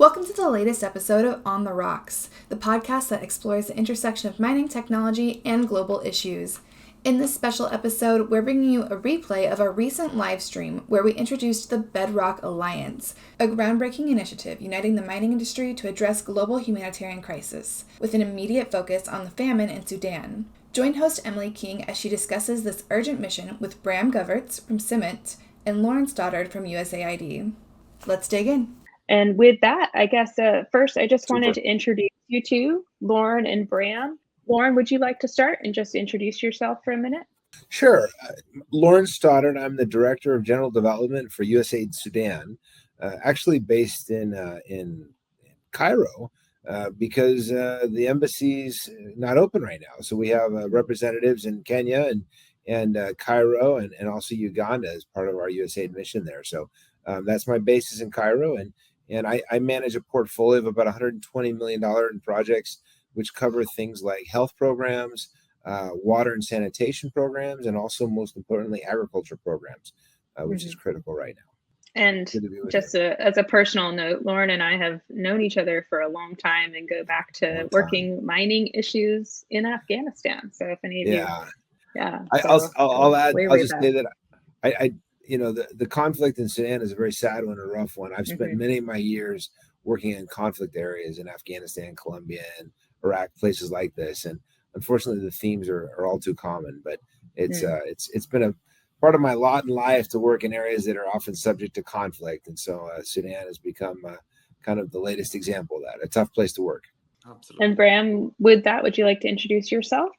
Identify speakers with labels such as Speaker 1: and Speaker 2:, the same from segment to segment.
Speaker 1: Welcome to the latest episode of On the Rocks, the podcast that explores the intersection of mining technology and global issues. In this special episode, we're bringing you a replay of our recent live stream where we introduced the Bedrock Alliance, a groundbreaking initiative uniting the mining industry to address global humanitarian crisis, with an immediate focus on the famine in Sudan. Join host Emily King as she discusses this urgent mission with Bram Govaerts from CIMMYT and Loren Stoddard from USAID. Let's dig in.
Speaker 2: And with that, I guess first I just wanted to introduce you two, Loren and Bram. Loren, would you like to start and just introduce yourself for a minute?
Speaker 3: Sure. Loren Stoddard. I'm the Director of General Development for USAID Sudan, actually based in Cairo because the embassy's not open right now. So we have representatives in Kenya and Cairo and also Uganda as part of our USAID mission there. So that's my base is in Cairo, and I manage a portfolio of about $120 million in projects, which cover things like health programs, water and sanitation programs, and also, most importantly, agriculture programs, which is critical right now.
Speaker 2: And just as a personal note, Loren and I have known each other for a long time and go back to working mining issues in Afghanistan. So if any of
Speaker 3: I'll just say that I the conflict in Sudan is a very sad one, a rough one. I've spent many of my years working in conflict areas in Afghanistan, Colombia, and Iraq, places like this. And unfortunately, the themes are all too common. But it's been a part of my lot in life to work in areas that are often subject to conflict. And so Sudan has become kind of the latest example of that, a tough place to work.
Speaker 2: Absolutely. And Bram, with that, would you like to introduce yourself?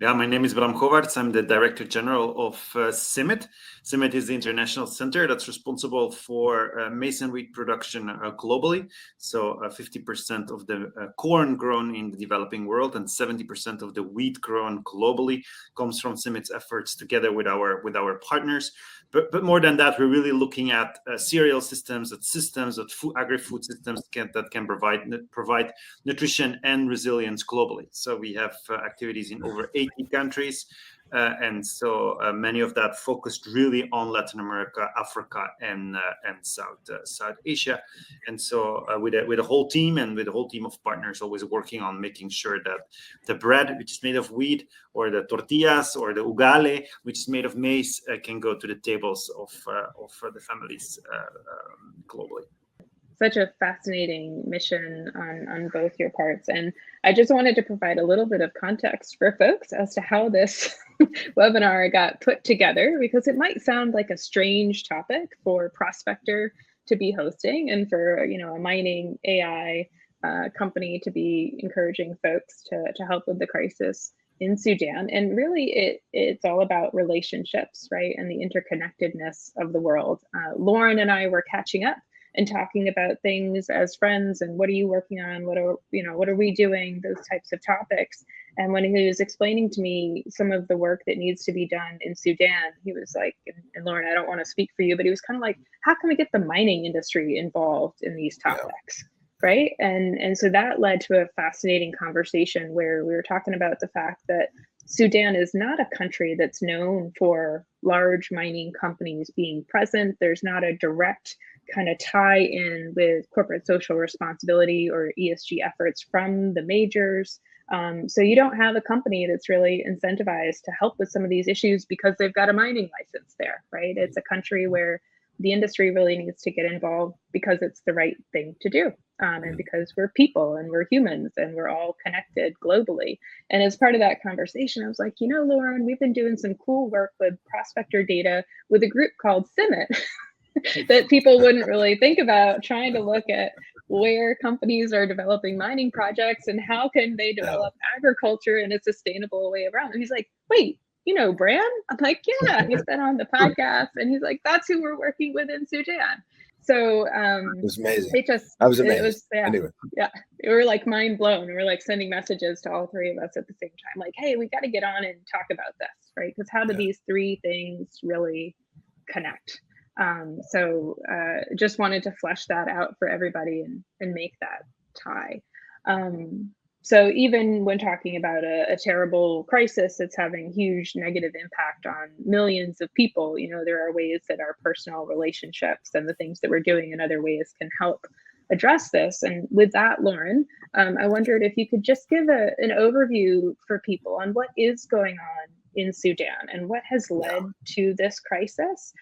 Speaker 4: Yeah, my name is Bram Govaerts. I'm the Director General of CIMMYT. CIMMYT is the international center that's responsible for maize and wheat production globally. So 50% of the corn grown in the developing world and 70% of the wheat grown globally comes from CIMMYT's efforts together with our partners. But more than that, we're really looking at cereal systems, that agri-food systems that can provide nutrition and resilience globally. So we have activities in over 80 countries, and so many of that focused really on Latin America, Africa, and South Asia. And so with a whole team and with a whole team of partners, always working on making sure that the bread, which is made of wheat, or the tortillas, or the ugale, which is made of maize, can go to the tables of the families globally.
Speaker 2: Such a fascinating mission on both your parts. And I just wanted to provide a little bit of context for folks as to how this webinar got put together, because it might sound like a strange topic for Prospector to be hosting and for a mining AI company to be encouraging folks to help with the crisis in Sudan. And really it's all about relationships, right? And the interconnectedness of the world. Loren and I were catching up and talking about things as friends, and what are you working on? What are we doing? Those types of topics. And when he was explaining to me some of the work that needs to be done in Sudan, he was like, and Loren, I don't want to speak for you, but he was kind of like, how can we get the mining industry involved in these topics? Yeah. Right. And so that led to a fascinating conversation where we were talking about the fact that Sudan is not a country that's known for large mining companies being present. There's not a direct kind of tie in with corporate social responsibility or ESG efforts from the majors. So you don't have a company that's really incentivized to help with some of these issues because they've got a mining license there, right? It's a country where the industry really needs to get involved because it's the right thing to do. And because we're people and we're humans and we're all connected globally. And as part of that conversation, I was like, Loren, we've been doing some cool work with Prospector data with a group called CIMMYT that people wouldn't really think about, trying to look at where companies are developing mining projects and how can they develop agriculture in a sustainable way around. And he's like, wait, Bram? I'm like, yeah, he's been on the podcast. And he's like, that's who we're working with in Sudan. So
Speaker 3: it was amazing.
Speaker 2: It was anyway. Yeah, we were like mind blown. We were like sending messages to all three of us at the same time, like, hey, we got to get on and talk about this, right? Because how do these three things really connect? So just wanted to flesh that out for everybody and make that tie. So even when talking about a terrible crisis that's having huge negative impact on millions of people, there are ways that our personal relationships and the things that we're doing in other ways can help address this. And with that, Loren, I wondered if you could just give an overview for people on what is going on in Sudan and what has led to this crisis.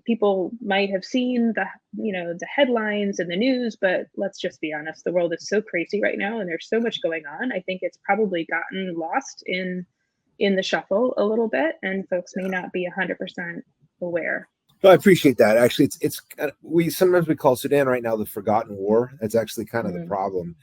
Speaker 2: People might have seen the headlines and the news, but let's just be honest, the world is so crazy right now and there's so much going on. I think it's probably gotten lost in the shuffle a little bit, and folks may not be 100% aware.
Speaker 3: No, I appreciate that. Actually, we sometimes call Sudan right now the forgotten war. That's actually kind of the problem.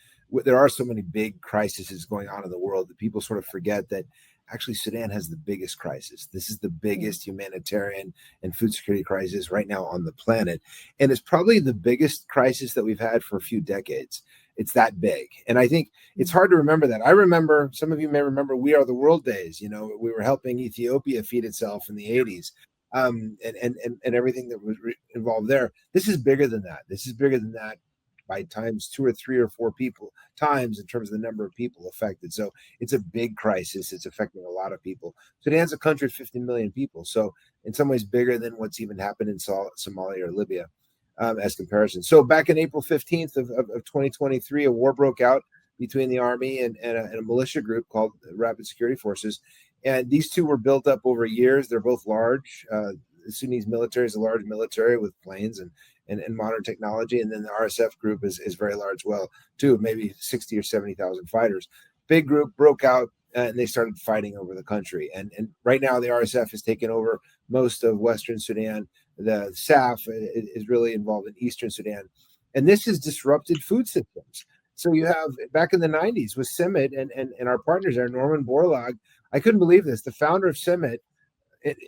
Speaker 3: There are so many big crises going on in the world that people sort of forget that actually Sudan has the biggest crisis. This is the biggest humanitarian and food security crisis right now on the planet. And it's probably the biggest crisis that we've had for a few decades. It's that big. And I think it's hard to remember that. I remember, some of you may remember, We Are the World days. You know, we were helping Ethiopia feed itself in the 80s. And everything that was involved there. This is bigger than that. This is bigger than that by times 2 or 3 or 4 people times in terms of the number of people affected. So it's a big crisis. It's affecting a lot of people. Sudan's a country of 50 million people. So in some ways bigger than what's even happened in Somalia or Libya as comparison. So back in April 15th of 2023, a war broke out between the army and a militia group called Rapid Security Forces. And these two were built up over years. They're both large. The Sudanese military is a large military with planes and modern technology. And then the RSF group is very large, well, too, maybe 60 or 70,000 fighters. Big group broke out and they started fighting over the country. And right now the RSF has taken over most of Western Sudan. The SAF is really involved in Eastern Sudan. And this has disrupted food systems. So you have, back in the 90s with CIMMYT and our partners there, Norman Borlaug, I couldn't believe this. The founder of CIMMYT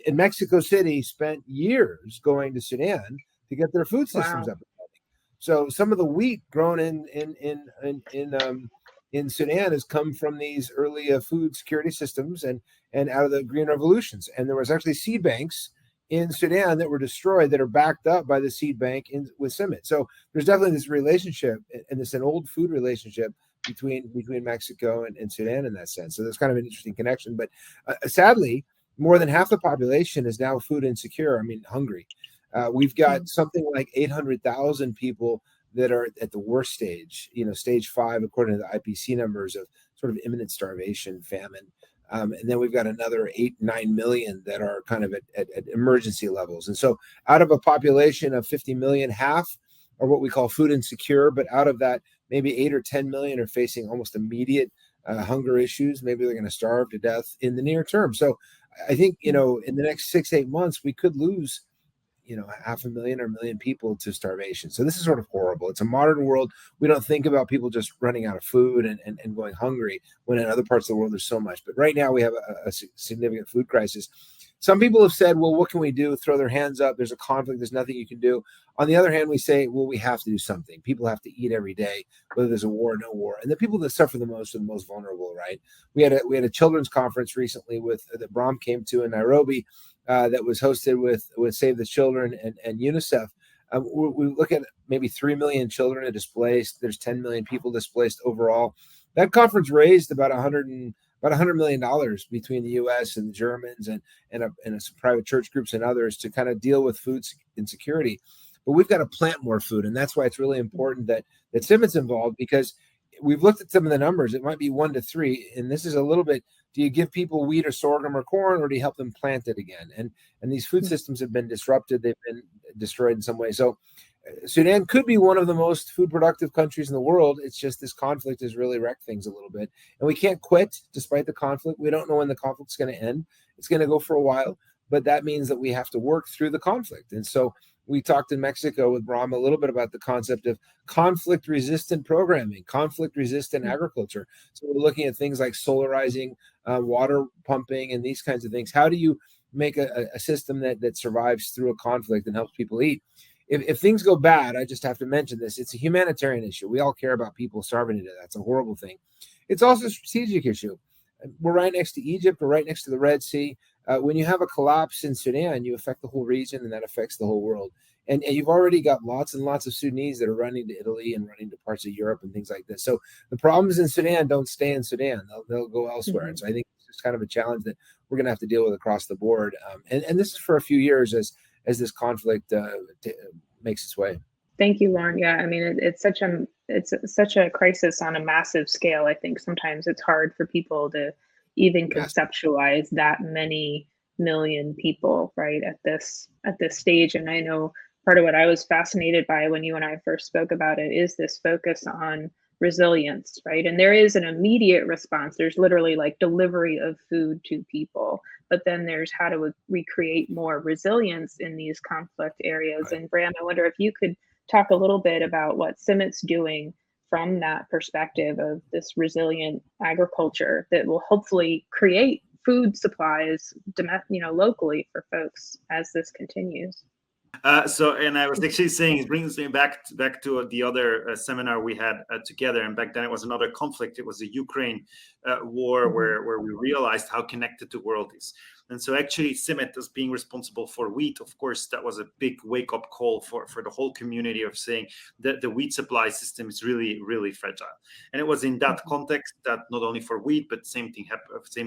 Speaker 3: in Mexico City spent years going to Sudan to get their food systems up and running. So some of the wheat grown in Sudan has come from these early food security systems and out of the green revolutions. And there was actually seed banks in Sudan that were destroyed that are backed up by the seed bank with CIMMYT. So there's definitely this relationship, and it's an old food relationship between Mexico and Sudan in that sense. So there's kind of an interesting connection. But sadly, more than half the population is now food insecure. I mean, hungry. We've got something like 800,000 people that are at the worst stage, stage 5, according to the IPC numbers, of sort of imminent starvation, famine. And then we've got another 8-9 million that are kind of at emergency levels. And so out of a population of 50 million, half are what we call food insecure. But out of that, maybe 8 or 10 million are facing almost immediate hunger issues. Maybe they're going to starve to death in the near term. So I think, in the next 6-8 months, we could lose 500,000 or 1 million people to starvation. So this is sort of horrible. It's a modern world. We don't think about people just running out of food and going hungry, when in other parts of the world there's so much. But right now we have a significant food crisis. Some people have said, well, what can we do? Throw their hands up. There's a conflict. There's nothing you can do. On the other hand, we say, well, we have to do something. People have to eat every day, whether there's a war or no war. And the people that suffer the most are the most vulnerable, right? We had a children's conference recently that Bram came to in Nairobi, that was hosted with Save the Children and UNICEF. We look at maybe 3 million children are displaced. There's 10 million people displaced overall. That conference raised about $100 million between the U.S. and the Germans and some private church groups and others to kind of deal with food insecurity. But we've got to plant more food, and that's why it's really important that CIMMYT's involved, because we've looked at some of the numbers. It might be 1 to 3, and this is a little bit. Do you give people wheat or sorghum or corn, or do you help them plant it again? And these food systems have been disrupted. They've been destroyed in some way. So Sudan could be one of the most food productive countries in the world. It's just this conflict has really wrecked things a little bit. And we can't quit despite the conflict. We don't know when the conflict's going to end. It's going to go for a while, but that means that we have to work through the conflict. And so we talked in Mexico with Bram a little bit about the concept of conflict-resistant programming, conflict-resistant agriculture. So we're looking at things like solarizing, water pumping, and these kinds of things. How do you make a system that survives through a conflict and helps people eat? If things go bad, I just have to mention this. It's a humanitarian issue. We all care about people starving to death. That's a horrible thing. It's also a strategic issue. We're right next to Egypt. We're right next to the Red Sea. When you have a collapse in Sudan, you affect the whole region, and that affects the whole world. And you've already got lots and lots of Sudanese that are running to Italy and running to parts of Europe and things like this. So the problems in Sudan don't stay in Sudan. They'll go elsewhere. Mm-hmm. And so I think it's kind of a challenge that we're going to have to deal with across the board. And this is for a few years as this conflict makes its way.
Speaker 2: Thank you, Lauren. Yeah, I mean, it's such a crisis on a massive scale. I think sometimes it's hard for people to even
Speaker 3: Yes.
Speaker 2: conceptualize that many million people, right, at this stage. And I know part of what I was fascinated by when you and I first spoke about it is this focus on resilience, right? And there is an immediate response. There's literally like delivery of food to people, but then there's how to recreate more resilience in these conflict areas.
Speaker 3: Right.
Speaker 2: And Bram, I wonder if you could talk a little bit about what CIMMYT's doing from that perspective of this resilient agriculture that will hopefully create food supplies, locally for folks as this continues.
Speaker 4: And I was actually saying, it brings me back to the other seminar we had together. And back then it was another conflict. It was the Ukraine war, where we realized how connected the world is. And so actually CIMMYT as being responsible for wheat, of course, that was a big wake-up call for the whole community of saying that the wheat supply system is really, really fragile. And it was in that context that not only for wheat, but same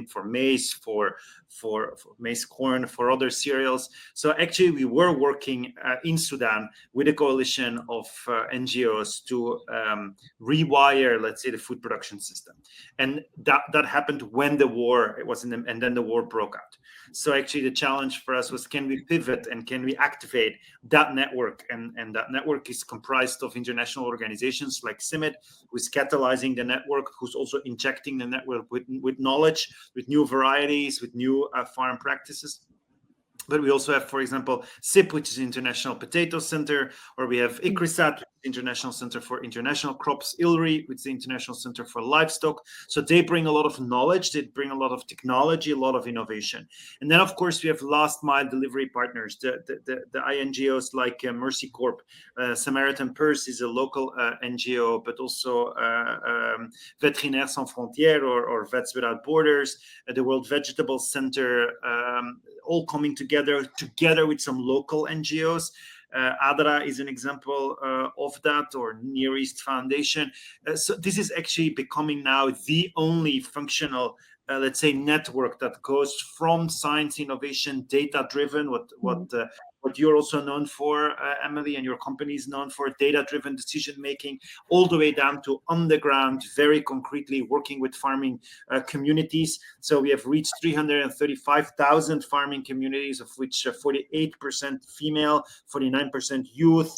Speaker 4: for maize, for maize corn, for other cereals. So actually we were working in Sudan with a coalition of NGOs to rewire, let's say, the food production system. And that happened when the war, and then the war broke out. So actually the challenge for us was, can we pivot and can we activate that network? And that network is comprised of international organizations like CIMMYT, who's catalyzing the network, who's also injecting the network with knowledge, with new varieties, with new farm practices. But we also have, for example, CIP, which is the International Potato Center, or we have ICRISAT, International Center for International Crops, ILRI, which is the International Center for Livestock. So they bring a lot of knowledge, they bring a lot of technology, a lot of innovation. And then, of course, we have last mile delivery partners, the INGOs like Mercy Corp, Samaritan Purse is a local NGO, but also Vétérinaires Sans Frontières or Vets Without Borders, the World Vegetable Center, all coming together with some local NGOs. ADRA is an example of that, or Near East Foundation. So this is actually becoming now the only functional, let's say, network that goes from science, innovation, data-driven, what you're also known for, Emily, and your company is known for, data-driven decision-making, all the way down to underground, very concretely working with farming communities. So we have reached 335,000 farming communities, of which 48% female, 49% youth,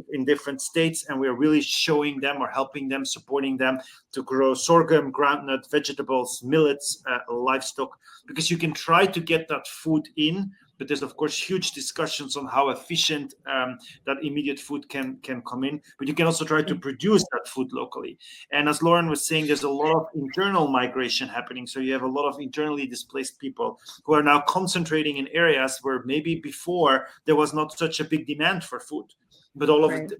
Speaker 4: in different states. And we're really showing them or helping them, supporting them to grow sorghum, groundnut, vegetables, millets, livestock, because you can try to get that food in, but there's of course huge discussions on how efficient that immediate food can come in. But you can also try to produce that food locally. And as Loren was saying, there's a lot of internal migration happening. So you have a lot of internally displaced people who are now concentrating in areas where maybe before there was not such a big demand for food. But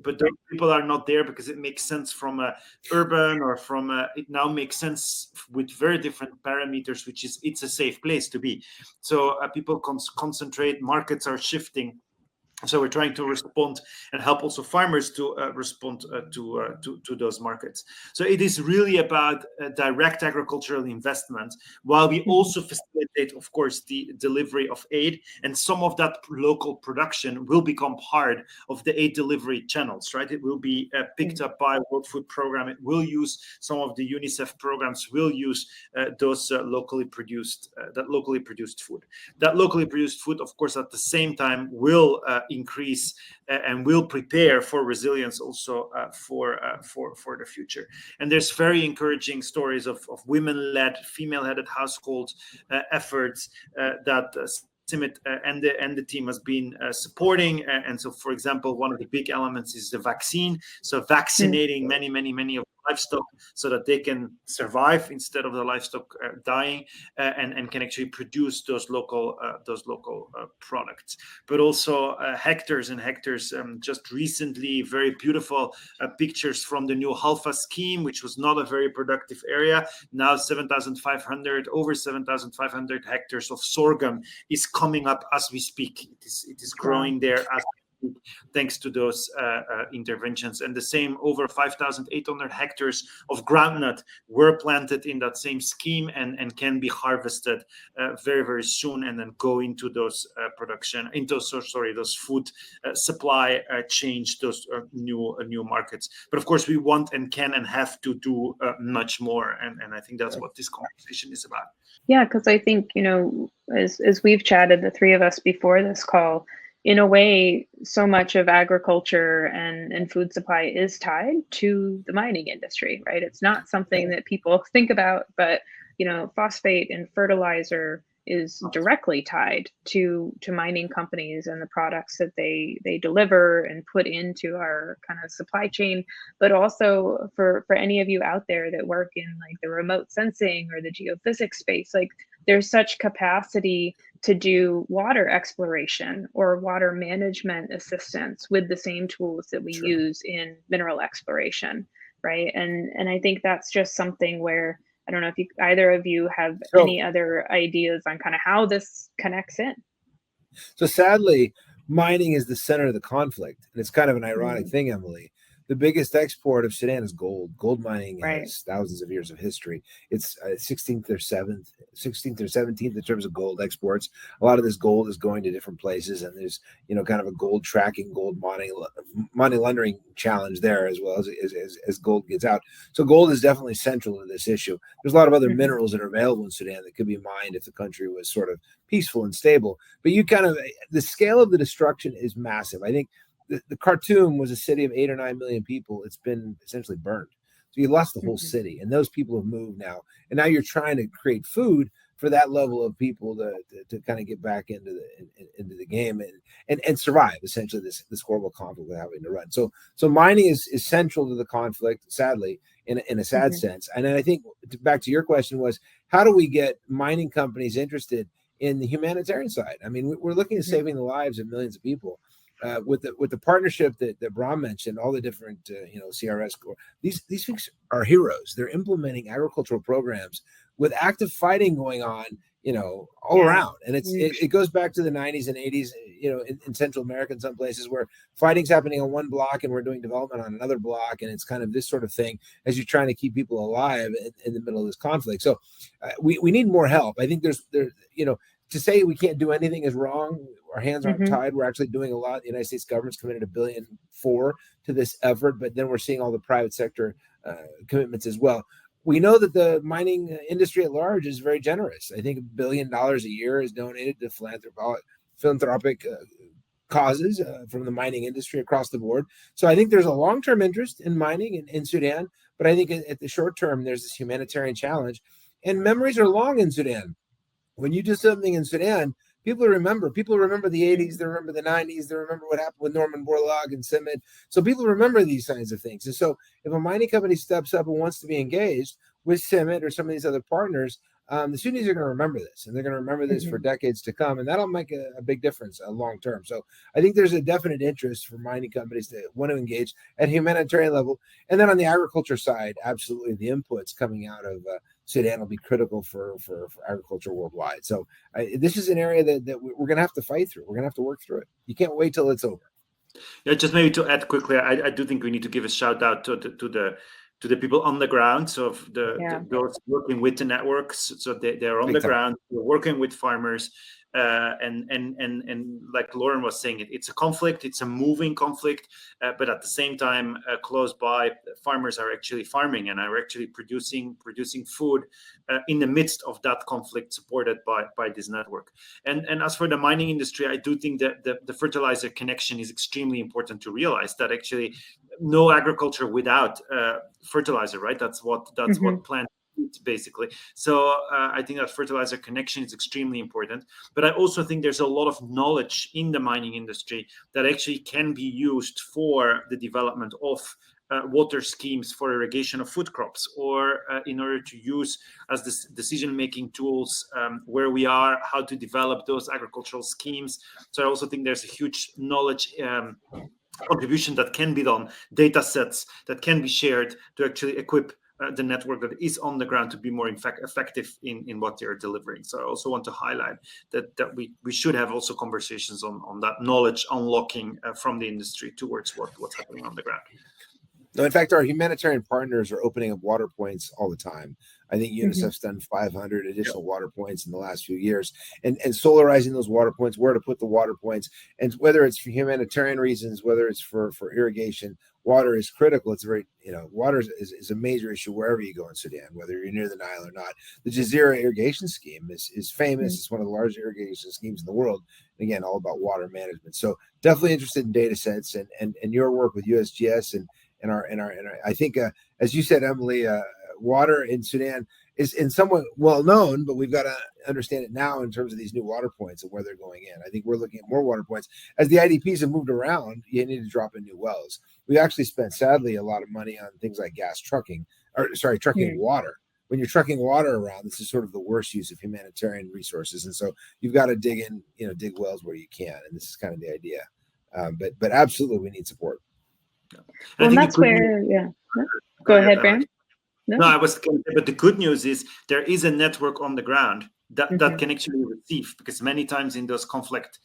Speaker 4: but those people are not there because it makes sense from a urban or from it now makes sense with very different parameters, which is it's a safe place to be. So people concentrate, markets are shifting. So we're trying to respond and help also farmers to respond to those markets. So it is really about direct agricultural investment, while we also facilitate, of course, the delivery of aid. And some of that local production will become part of the aid delivery channels, right? It will be picked up by World Food Program. It will use some of the UNICEF programs. Will use those locally produced food. That locally produced food, of course, at the same time will increase and will prepare for resilience also for the future. And there's very encouraging stories of women-led, female-headed household efforts that CIMMYT and the team has been supporting. And so, for example, one of the big elements is the vaccine. So vaccinating many of livestock so that they can survive instead of the livestock dying, and can actually produce those local products. But also hectares and hectares. Just recently, very beautiful pictures from the new Halfa scheme, which was not a very productive area. Now over 7,500 hectares of sorghum is coming up as we speak. It is growing there as thanks to those interventions. And the same, over 5,800 hectares of groundnut were planted in that same scheme and can be harvested very, very soon, and then go into those those food supply change, those new markets. But of course, we want and can and have to do much more, and I think that's what this conversation is about.
Speaker 2: Yeah, because I think, as we've chatted, the three of us before this call, in a way, so much of agriculture and food supply is tied to the mining industry, right? It's not something that people think about, but phosphate and fertilizer is directly tied to mining companies and the products that they deliver and put into our kind of supply chain. But also for any of you out there that work in like the remote sensing or the geophysics space, like there's such capacity to do water exploration or water management assistance with the same tools that we use in mineral exploration, right? And I think that's just something where I don't know if either of you have any other ideas on kind of how this connects in.
Speaker 3: So sadly, mining is the center of the conflict. And it's kind of an ironic thing, Emily. The biggest export of Sudan is gold. Gold mining has thousands of years of history. It's 16th or 17th in terms of gold exports. A lot of this gold is going to different places, and there's kind of a gold tracking, gold money laundering challenge there as well as gold gets out. So gold is definitely central to this issue. There's a lot of other minerals that are available in Sudan that could be mined if the country was sort of peaceful and stable. But the scale of the destruction is massive. I think the Khartoum was a city of 8 or 9 million people. It's been essentially burned. So you lost the whole city, and those people have moved now. And now you're trying to create food for that level of people to kind of get back into the game and survive essentially this horrible conflict we're having to run. So mining is central to the conflict, sadly, in a sad sense. And then I think back to your question was, how do we get mining companies interested in the humanitarian side? I mean, we're looking at saving the lives of millions of people. With the partnership that Bram mentioned, all the different CRS, these things are heroes. They're implementing agricultural programs with active fighting going on, all around. And it goes back to the 90s and 80s, in Central America, in some places where fighting's happening on one block and we're doing development on another block, and it's kind of this sort of thing as you're trying to keep people alive in the middle of this conflict. So we need more help. I think there's to say we can't do anything is wrong. Our hands aren't tied. We're actually doing a lot. The United States government's committed $1.4 billion to this effort, but then we're seeing all the private sector commitments as well. We know that the mining industry at large is very generous. I think $1 billion a year is donated to philanthropic causes from the mining industry across the board. So I think there's a long-term interest in mining in Sudan, but I think at the short term, there's this humanitarian challenge. And memories are long in Sudan. When you do something in Sudan, people remember the 80s, they remember the 90s, they remember what happened with Norman Borlaug and CIMMYT. So people remember these kinds of things. And so if a mining company steps up and wants to be engaged with CIMMYT or some of these other partners, the Sudanese are going to remember this, and they're going to remember this for decades to come, and that'll make a big difference long term. So I think there's a definite interest for mining companies to want to engage at humanitarian level. And then on the agriculture side, absolutely, the inputs coming out of Sudan will be critical for agriculture worldwide. So this is an area that we're going to have to fight through. We're going to have to work through it. You can't wait till it's over.
Speaker 4: Yeah, just maybe to add quickly, I do think we need to give a shout out to the people on the ground. So those working with the networks, so they're on the ground, they're working with farmers. And like Loren was saying, it's a conflict, it's a moving conflict, but at the same time, close by, farmers are actually farming and are actually producing food in the midst of that conflict, supported by this network. And as for the mining industry, I do think that the fertilizer connection is extremely important to realize, that actually no agriculture without fertilizer, right? That's what plants eat, basically. So I think that fertilizer connection is extremely important. But I also think there's a lot of knowledge in the mining industry that actually can be used for the development of water schemes for irrigation of food crops, or in order to use as this decision-making tools where we are, how to develop those agricultural schemes. So I also think there's a huge knowledge contribution that can be done, data sets that can be shared to actually equip the network that is on the ground to be more effective in what they're delivering. So I also want to highlight that we should have also conversations on that knowledge unlocking from the industry towards what's happening on the ground.
Speaker 3: No, in fact, our humanitarian partners are opening up water points all the time. I think UNICEF's done 500 additional water points in the last few years, and solarizing those water points, where to put the water points, and whether it's for humanitarian reasons, whether it's for irrigation, water is critical. It's very, water is a major issue wherever you go in Sudan, whether you're near the Nile or not. The Jazeera irrigation scheme is famous. It's one of the largest irrigation schemes in the world. And again, all about water management. So definitely interested in data sets and your work with USGS and our I think, as you said, Emily, water in Sudan is in somewhat well known, but we've got to understand it now in terms of these new water points and where they're going in. I think we're looking at more water points. As the IDPs have moved around, you need to drop in new wells. We actually spent, sadly, a lot of money on things like trucking water. When you're trucking water around, this is sort of the worst use of humanitarian resources. And so you've got to dig in, dig wells where you can. And this is kind of the idea. But absolutely, we need support.
Speaker 2: Well, and that's where, Go ahead, Bram.
Speaker 4: No, I was going to say, but the good news is there is a network on the ground that can actually receive, because many times in those conflict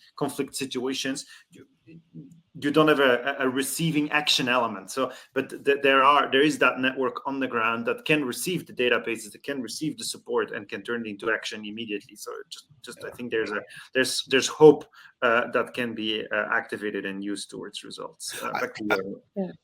Speaker 4: situations, you don't have a receiving action element. So, but there is that network on the ground that can receive the databases, that can receive the support, and can turn it into action immediately. So, I think there's hope that can be activated and used towards results.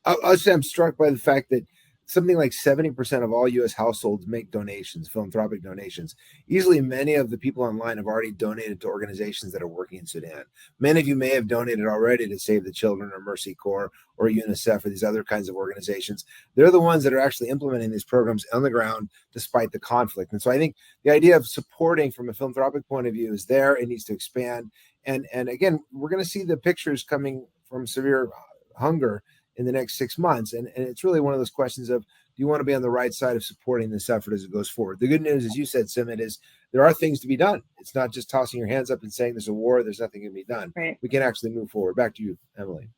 Speaker 3: I'll say I'm struck by the fact that something like 70% of all U.S. households make donations, philanthropic donations. Easily, many of the people online have already donated to organizations that are working in Sudan. Many of you may have donated already to Save the Children or Mercy Corps or UNICEF or these other kinds of organizations. They're the ones that are actually implementing these programs on the ground despite the conflict. And so I think the idea of supporting from a philanthropic point of view is there. It needs to expand. And again, we're going to see the pictures coming from severe hunger in the next 6 months. And it's really one of those questions of, do you want to be on the right side of supporting this effort as it goes forward? The good news, as you said, CIMMYT, is there are things to be done. It's not just tossing your hands up and saying there's a war, there's nothing to be done.
Speaker 2: Right.
Speaker 3: We can actually move forward. Back to you, Emily.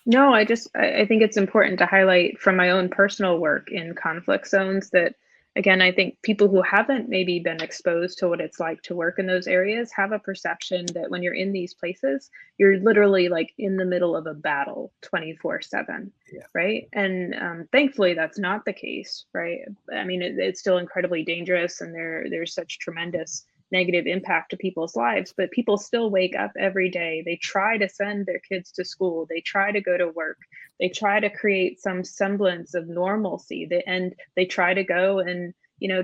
Speaker 2: No, I think it's important to highlight from my own personal work in conflict zones that, again, I think people who haven't maybe been exposed to what it's like to work in those areas have a perception that when you're in these places, you're literally like in the middle of a battle 24/7, right? And thankfully, that's not the case, right? I mean, it's still incredibly dangerous, and there's such tremendous negative impact to people's lives, but people still wake up every day. They try to send their kids to school. They try to go to work. They try to create some semblance of normalcy. They try to go and,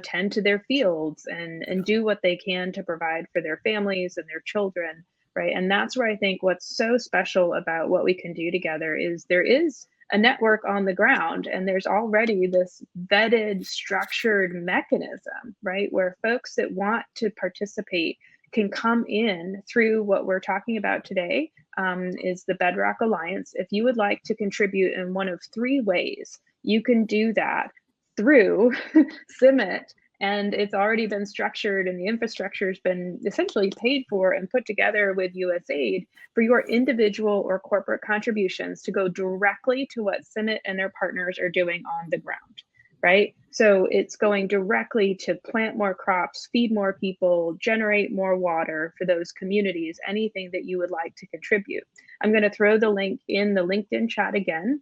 Speaker 2: tend to their fields and do what they can to provide for their families and their children, right? And that's where I think what's so special about what we can do together is there is a network on the ground, and there's already this vetted, structured mechanism, right, where folks that want to participate can come in through what we're talking about today, is the Bedrock Alliance. If you would like to contribute in one of 3 ways, you can do that through CIMMYT. And it's already been structured, and the infrastructure has been essentially paid for and put together with USAID for your individual or corporate contributions to go directly to what CIMMYT and their partners are doing on the ground, right? So it's going directly to plant more crops, feed more people, generate more water for those communities, anything that you would like to contribute. I'm going to throw the link in the LinkedIn chat again.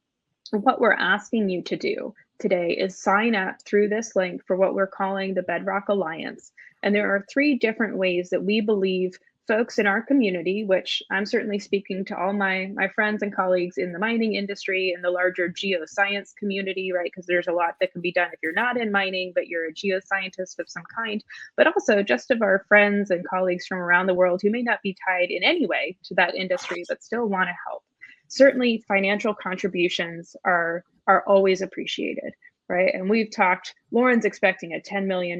Speaker 2: What we're asking you to do today is sign up through this link for what we're calling the Bedrock Alliance. And there are 3 different ways that we believe folks in our community, which I'm certainly speaking to all my friends and colleagues in the mining industry and the larger geoscience community, right? Because there's a lot that can be done if you're not in mining, but you're a geoscientist of some kind, but also just of our friends and colleagues from around the world who may not be tied in any way to that industry, but still want to help. Certainly financial contributions are always appreciated, right? And we've talked, Loren's expecting a $10 million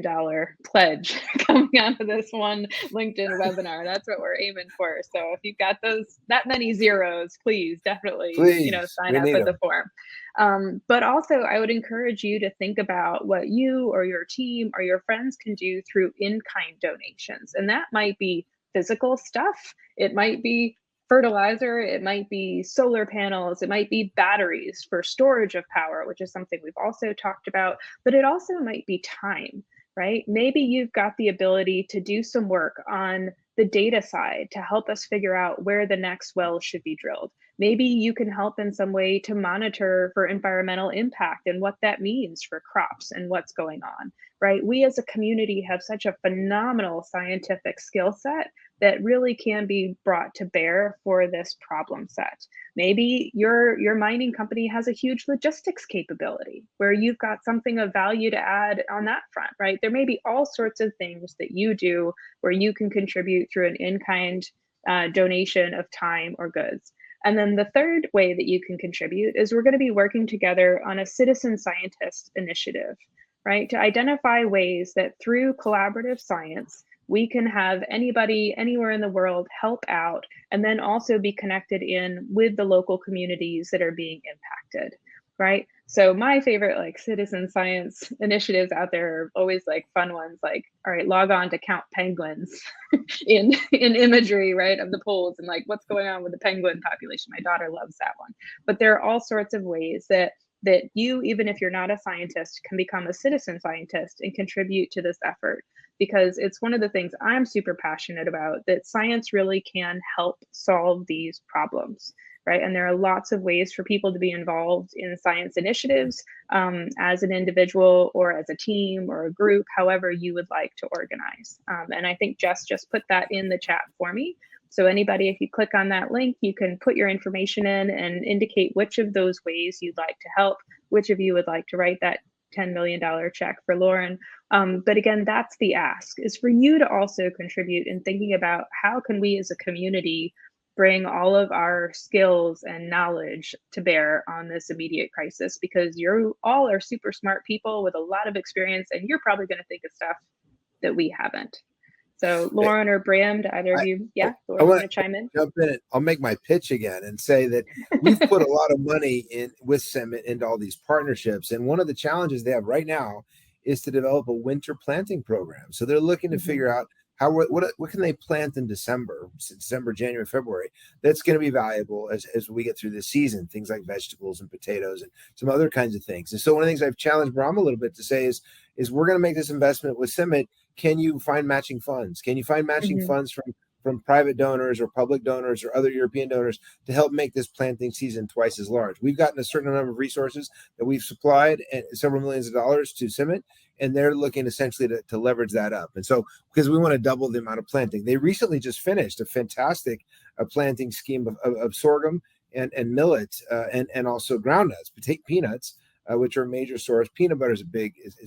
Speaker 2: pledge coming out of this one LinkedIn webinar. That's what we're aiming for. So if you've got that many zeros, please definitely sign up at the form. But also I would encourage you to think about what you or your team or your friends can do through in-kind donations. And that might be physical stuff. It might be fertilizer, it might be solar panels, it might be batteries for storage of power, which is something we've also talked about, but it also might be time, right? Maybe you've got the ability to do some work on the data side to help us figure out where the next well should be drilled. Maybe you can help in some way to monitor for environmental impact and what that means for crops and what's going on, right? We as a community have such a phenomenal scientific skill set that really can be brought to bear for this problem set. Maybe your mining company has a huge logistics capability where you've got something of value to add on that front, right? There may be all sorts of things that you do where you can contribute through an in-kind donation of time or goods. And then the third way that you can contribute is we're going to be working together on a citizen scientist initiative, right? To identify ways that through collaborative science, we can have anybody anywhere in the world help out and then also be connected in with the local communities that are being impacted, right? So my favorite like citizen science initiatives out there are always like fun ones like, all right, log on to count penguins in imagery, right, of the poles and like what's going on with the penguin population. My daughter loves that one. But there are all sorts of ways that you, even if you're not a scientist, can become a citizen scientist and contribute to this effort, because it's one of the things I'm super passionate about, that science really can help solve these problems, right? And there are lots of ways for people to be involved in science initiatives as an individual or as a team or a group, however you would like to organize. And I think Jess just put that in the chat for me. So anybody, if you click on that link, you can put your information in and indicate which of those ways you'd like to help, which of you would like to write that $10 million check for Loren. But again, that's the ask, is for you to also contribute in thinking about how can we as a community bring all of our skills and knowledge to bear on this immediate crisis, because you all are super smart people with a lot of experience, and you're probably going to think of stuff that we haven't. So Loren or Bram, do either of you, Loren, want to chime in?
Speaker 3: Jump in. I'll make my pitch again and say that we've put a lot of money in with CIMMYT into all these partnerships. And one of the challenges they have right now is to develop a winter planting program. So they're looking to figure out what can they plant in December, January, February, that's going to be valuable as we get through this season, things like vegetables and potatoes and some other kinds of things. And so one of the things I've challenged Bram a little bit to say is we're going to make this investment with CIMMYT. Can you find matching funds? Can you find matching funds from private donors or public donors or other European donors to help make this planting season twice as large? We've gotten a certain number of resources that we've supplied, and several millions of dollars to CIMMYT, and they're looking essentially to leverage that up. And so, because we want to double the amount of planting, they recently just finished a fantastic planting scheme of sorghum and millet and also groundnuts, peanuts, which are a major source. Peanut butter is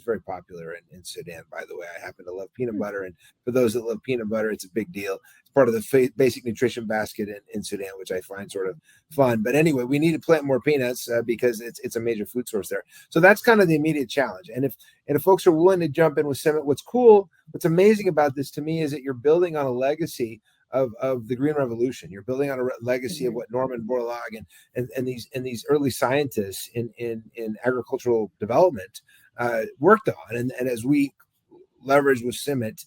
Speaker 3: very popular in Sudan, by the way. I happen to love peanut butter. And for those that love peanut butter, it's a big deal. It's part of the basic nutrition basket in Sudan, which I find sort of fun. But anyway, we need to plant more peanuts because it's a major food source there. So that's kind of the immediate challenge. And if folks are willing to jump in with CIMMYT, what's amazing about this to me is that you're building on a legacy of the Green Revolution. You're building on a legacy of what Norman Borlaug and these early scientists in agricultural development worked on. And as we leverage with CIMMYT,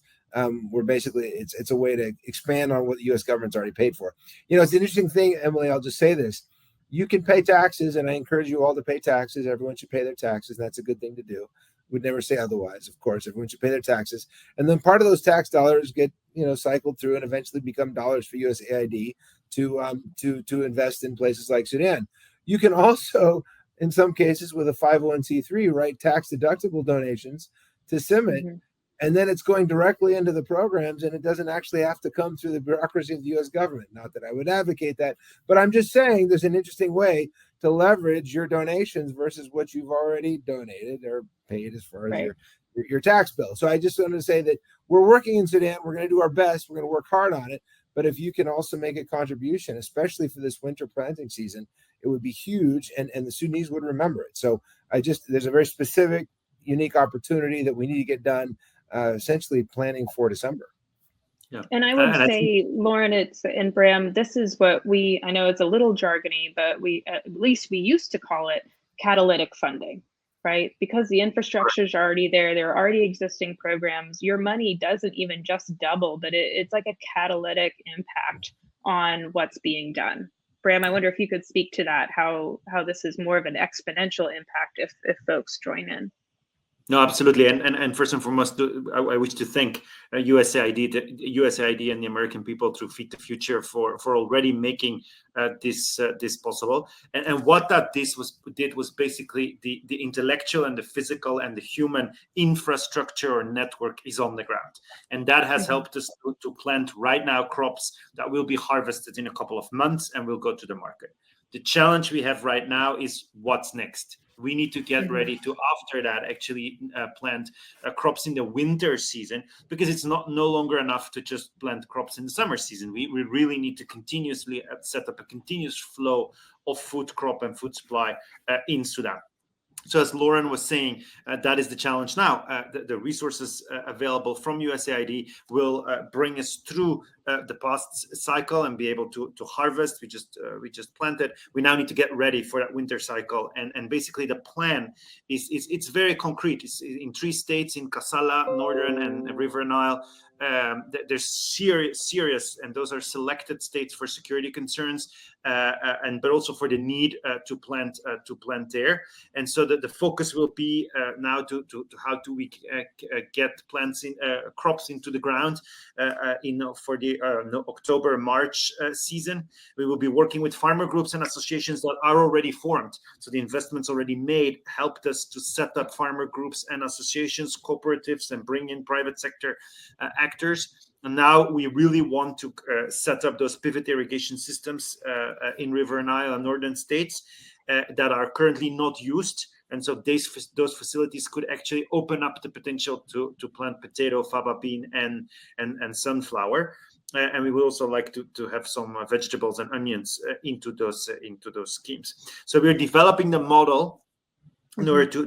Speaker 3: we're basically it's a way to expand on what the U.S. government's already paid for. It's an interesting thing, Emily. I'll just say this: you can pay taxes, and I encourage you all to pay taxes. Everyone should pay their taxes. That's a good thing to do. We'd never say otherwise, of course. Everyone should pay their taxes, and then part of those tax dollars get cycled through and eventually become dollars for USAID to invest in places like Sudan. You can also, in some cases, with a 501c3, write tax deductible donations to CIMMYT, and then it's going directly into the programs, and it doesn't actually have to come through the bureaucracy of the U.S. government. Not that I would advocate that, but I'm just saying there's an interesting way to leverage your donations versus what you've already donated or paid as far as your tax bill. So I just wanted to say that we're working in Sudan. We're going to do our best. We're going to work hard on it. But if you can also make a contribution, especially for this winter planting season, it would be huge, and the Sudanese would remember it. So there's a very specific, unique opportunity that we need to get done, essentially planning for December.
Speaker 2: Yeah. And I would say, Loren, and Bram, this is what I know it's a little jargony, but at least we used to call it catalytic funding, right? Because the infrastructure is already there. There are already existing programs. Your money doesn't even just double, but it's like a catalytic impact on what's being done. Bram, I wonder if you could speak to that, how this is more of an exponential impact if folks join in.
Speaker 4: No, absolutely. And first and foremost, I wish to thank USAID and the American people through Feed the Future for already making this possible. And what that did was basically the intellectual and the physical and the human infrastructure or network is on the ground. And that has helped us to plant right now crops that will be harvested in a couple of months and will go to the market. The challenge we have right now is what's next. We need to get ready to, after that, actually plant crops in the winter season, because it's no longer enough to just plant crops in the summer season. We really need to continuously set up a continuous flow of food crop and food supply in Sudan. So as Loren was saying, that is the challenge now. The resources available from USAID will bring us through the past cycle and be able to harvest. We just planted. We now need to get ready for that winter cycle. And basically the plan is it's very concrete. It's in 3 states, in Kassala, Northern and River Nile. There's serious, and those are selected states for security concerns, but also for the need to plant there. And so the focus will be now to how do we get plants crops into the ground for the October-March season. We will be working with farmer groups and associations that are already formed. So the investments already made helped us to set up farmer groups and associations, cooperatives, and bring in private sector actors. And now we really want to set up those pivot irrigation systems in River Nile and northern states that are currently not used. And so those facilities could actually open up the potential to plant potato, faba bean, and sunflower. And we would also like to have some vegetables and onions into those schemes. So we're developing the model in order to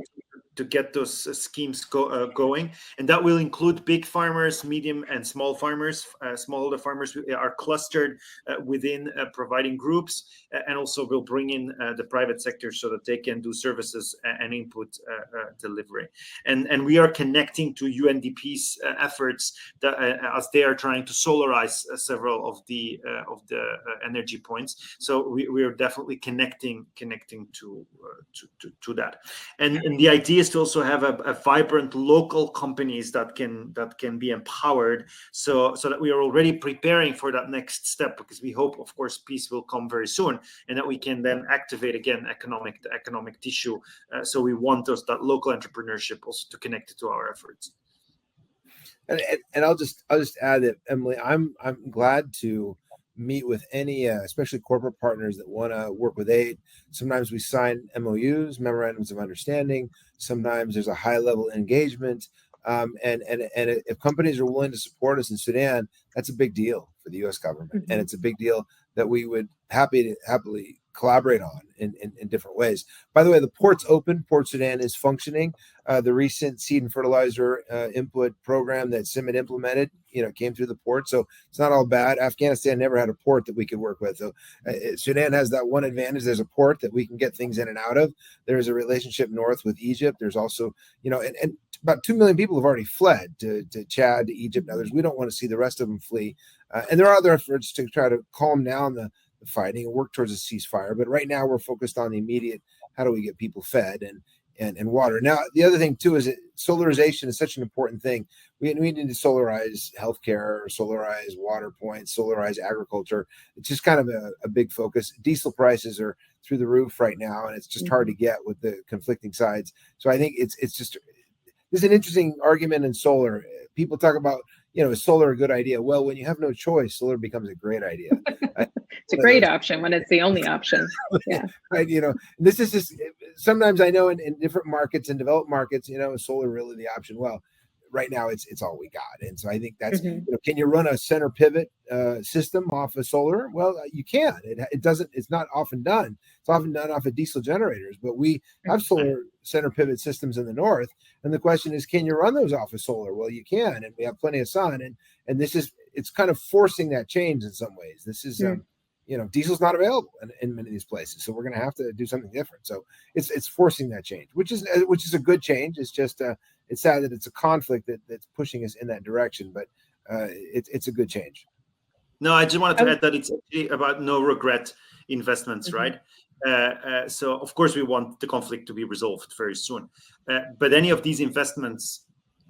Speaker 4: get those schemes going, and that will include big farmers, medium and small farmers. Smallholder farmers are clustered within providing groups, and also will bring in the private sector so that they can do services and input delivery. And we are connecting to UNDP's efforts that, as they are trying to solarize several of the energy points. So we are definitely connecting to that. And the idea is to also have a vibrant local companies that can be empowered, so that we are already preparing for that next step, because we hope, of course, peace will come very soon, and that we can then activate again the economic tissue. So we want that local entrepreneurship also to connect it to our efforts.
Speaker 3: And I'll just add that, Emily, I'm glad to meet with any, especially corporate partners that want to work with aid. Sometimes we sign MOUs, memorandums of understanding. Sometimes there's a high level engagement. And if companies are willing to support us in Sudan, that's a big deal for the U.S. government. And it's a big deal that we would happily collaborate on in different ways. By the way, the port's open. Port Sudan is functioning. The recent seed and fertilizer input program that CIMMYT implemented, came through the port. So it's not all bad. Afghanistan never had a port that we could work with. So Sudan has that one advantage. There's a port that we can get things in and out of. There's a relationship north with Egypt. There's also, and about 2 million people have already fled to Chad, to Egypt, and others. We don't want to see the rest of them flee. And there are other efforts to try to calm down the fighting and work towards a ceasefire. But right now we're focused on the immediate, how do we get people fed and water. Now, the other thing too is that solarization is such an important thing. We need to solarize healthcare, solarize water points, solarize agriculture. It's just kind of a big focus. Diesel prices are through the roof right now, and it's just hard to get with the conflicting sides. So I think there's an interesting argument in solar. People talk about, is solar a good idea? Well, when you have no choice, solar becomes a great idea.
Speaker 2: It's a great option when it's the only option. Yeah.
Speaker 3: Right. This is just, sometimes I know in different markets and developed markets, is solar really the option? Well, right now it's all we got. And so I think that's, can you run a center pivot system off of solar? Well, you can. It's not often done. It's often done off of diesel generators, but we have solar center pivot systems in the north. And the question is, can you run those off of solar? Well, you can, and we have plenty of sun. And it's kind of forcing that change in some ways. This is, diesel's not available in many of these places. So we're going to have to do something different. So it's forcing that change, which is a good change. It's just, it's sad that it's a conflict that's pushing us in that direction, but it's a good change.
Speaker 4: No, I just wanted to add that it's actually about no regret investments, right? So of course we want the conflict to be resolved very soon, but any of these investments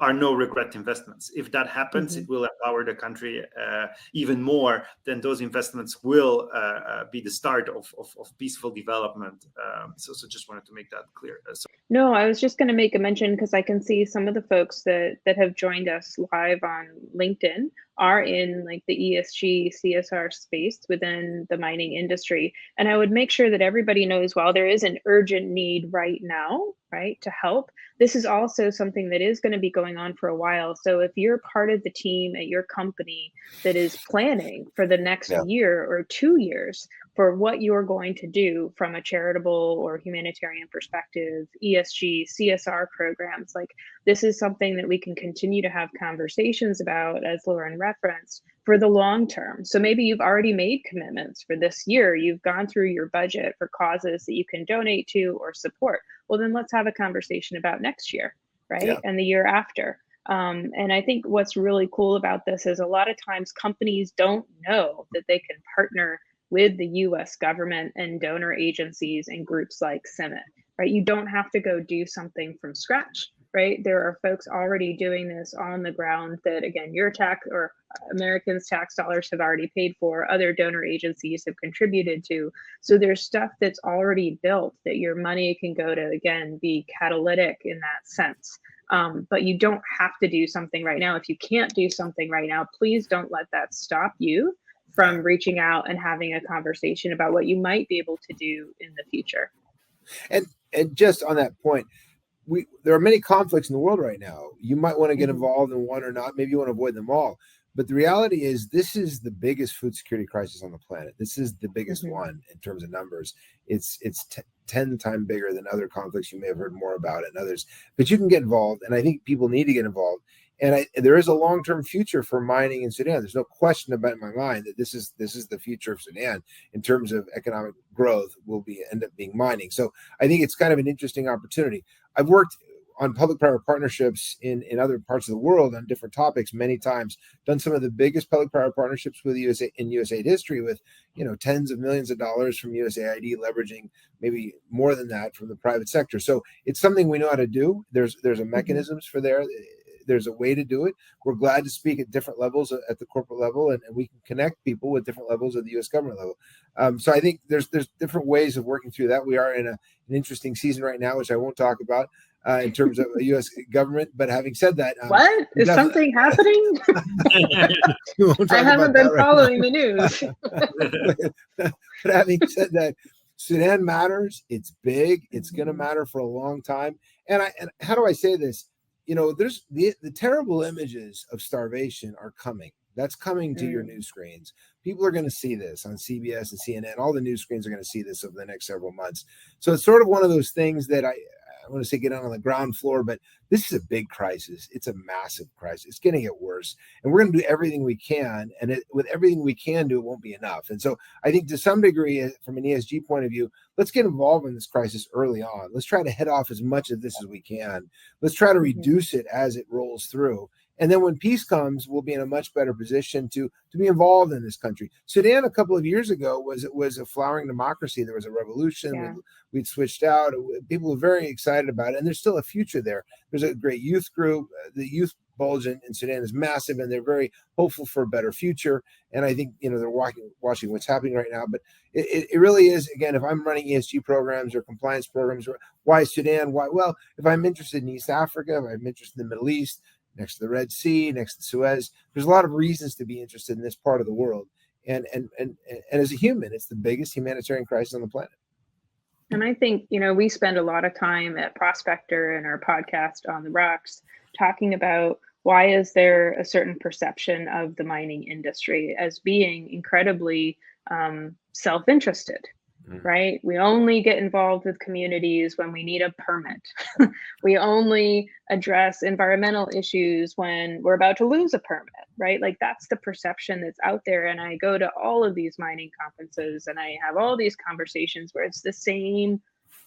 Speaker 4: are no regret investments. If that happens, it will empower the country even more. Then those investments will be the start of peaceful development. So just wanted to make that clear.
Speaker 2: No, I was just going to make a mention because I can see some of the folks that have joined us live on LinkedIn are in like the ESG CSR space within the mining industry. And I would make sure that everybody knows while there is an urgent need right now, right, to help, this is also something that is going to be going on for a while. So if you're part of the team at your company that is planning for the next year or 2 years for what you're going to do from a charitable or humanitarian perspective, ESG, CSR programs, like this is something that we can continue to have conversations about, as Loren referenced, for the long term. So maybe you've already made commitments for this year. You've gone through your budget for causes that you can donate to or support. Well, then let's have a conversation about next year, right? And the year after. And I think what's really cool about this is a lot of times companies don't know that they can partner with the US government and donor agencies and groups like CIMMYT, right? You don't have to go do something from scratch, right? There are folks already doing this on the ground that, again, your tax or Americans' tax dollars have already paid for, other donor agencies have contributed to. So there's stuff that's already built that your money can go to, again, be catalytic in that sense. But you don't have to do something right now. If you can't do something right now, please don't let that stop you from reaching out and having a conversation about what you might be able to do in the future.
Speaker 3: And just on that point, there are many conflicts in the world right now. You might want to get involved in one or not. Maybe you want to avoid them all. But the reality is this is the biggest food security crisis on the planet. This is the biggest one in terms of numbers. It's 10 times bigger than other conflicts. You may have heard more about it and others. But you can get involved, and I think people need to get involved. And there is a long-term future for mining in Sudan. There's no question about in my mind that this is the future of Sudan in terms of economic growth will end up being mining. So I think it's kind of an interesting opportunity. I've worked on public-private partnerships in other parts of the world on different topics many times, done some of the biggest public-private partnerships with USAID history with, tens of millions of dollars from USAID leveraging maybe more than that from the private sector. So it's something we know how to do. There's a mechanisms for there. There's a way to do it. We're glad to speak at different levels at the corporate level, and we can connect people with different levels of the U.S. government level. So I think there's different ways of working through that. We are in an interesting season right now, which I won't talk about in terms of the U.S. government. But having said that,
Speaker 2: what is something happening? I haven't been following the news.
Speaker 3: But having said that, Sudan matters. It's big. It's going to matter for a long time. And how do I say this? There's the terrible images of starvation are coming. That's coming to your news screens. People are going to see this on CBS and CNN. All the news screens are going to see this over the next several months. So it's sort of one of those things that I want to say get on the ground floor, but this is a big crisis. It's a massive crisis. It's going to get worse. And we're going to do everything we can. And with everything we can do, it won't be enough. And so I think to some degree, from an ESG point of view, let's get involved in this crisis early on. Let's try to head off as much of this as we can. Let's try to reduce it as it rolls through. And then when peace comes, we'll be in a much better position to be involved in this country. Sudan a couple of years ago was a flowering democracy. There was a revolution.
Speaker 2: Yeah.
Speaker 3: We'd switched out. People were very excited about it. And there's still a future there. There's a great youth group. The youth bulge in Sudan is massive, and they're very hopeful for a better future. And I think, they're watching what's happening right now. But it really is, again, if I'm running ESG programs or compliance programs, why Sudan? Why? Well, if I'm interested in East Africa, if I'm interested in the Middle East, next to the Red Sea, next to Suez. There's a lot of reasons to be interested in this part of the world. And as a human, it's the biggest humanitarian crisis on the planet.
Speaker 2: And I think, we spend a lot of time at Prospector and our podcast On the Rocks talking about why is there a certain perception of the mining industry as being incredibly self-interested. Right? We only get involved with communities when we need a permit. We only address environmental issues when we're about to lose a permit, right? Like that's the perception that's out there. And I go to all of these mining conferences and I have all these conversations where it's the same